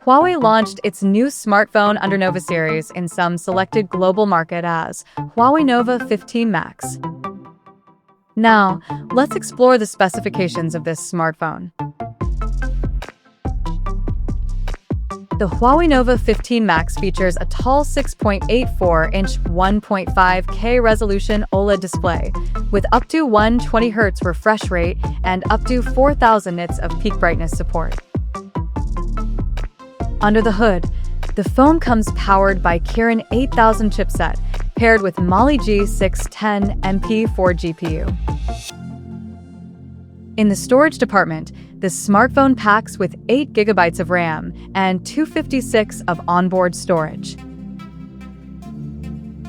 Huawei launched its new smartphone under Nova series in some selected global market as Huawei Nova 15 Max. Now, let's explore the specifications of this smartphone. The Huawei Nova 15 Max features a tall 6.84-inch 1.5K resolution OLED display with up to 120 Hz refresh rate and up to 4000 nits of peak brightness support. Under the hood, the phone comes powered by Kirin 8000 chipset paired with Mali G610 MP4 GPU. In the storage department, the smartphone packs with 8 GB of RAM and 256 of onboard storage.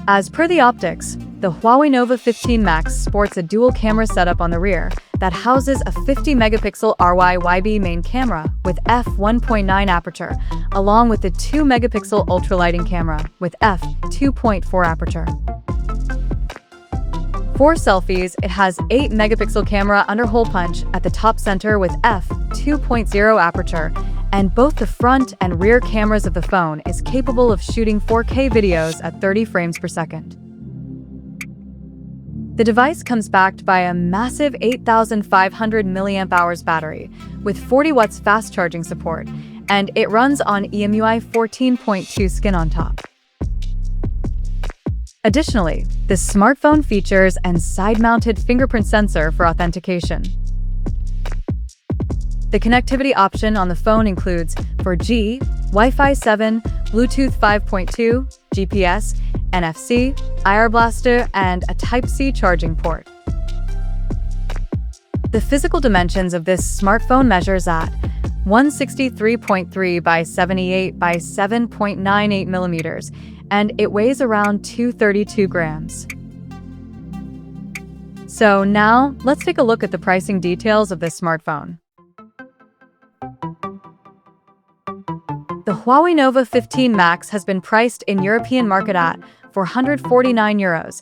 As per the optics, the Huawei Nova 15 Max sports a dual camera setup on the rear that houses a 50-megapixel RYYB main camera with f1.9 aperture, along with a 2-megapixel ultralighting camera with f2.4 aperture. For selfies, it has 8-megapixel camera under hole punch at the top center with f2.0 aperture, and both the front and rear cameras of the phone is capable of shooting 4K videos at 30 frames per second. The device comes backed by a massive 8,500 mAh battery with 40 watts fast charging support, and it runs on EMUI 14.2 skin on top. Additionally, the smartphone features a side-mounted fingerprint sensor for authentication. The connectivity option on the phone includes 4G, Wi-Fi 7, Bluetooth 5.2, GPS, NFC, IR Blaster, and a Type-C charging port. The physical dimensions of this smartphone measures at 163.3 by 78 by 7.98 millimeters, and it weighs around 232 grams. So now, let's take a look at the pricing details of this smartphone. The Huawei Nova 15 Max has been priced in European market at €449,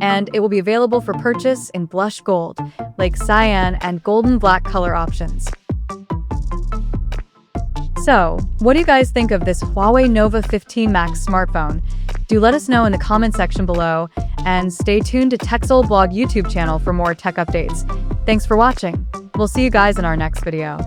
and it will be available for purchase in blush gold, like cyan and golden black color options. So, what do you guys think of this Huawei Nova 15 Max smartphone? Do let us know in the comment section below, and stay tuned to TechSole Blog YouTube channel for more tech updates. Thanks for watching. We'll see you guys in our next video.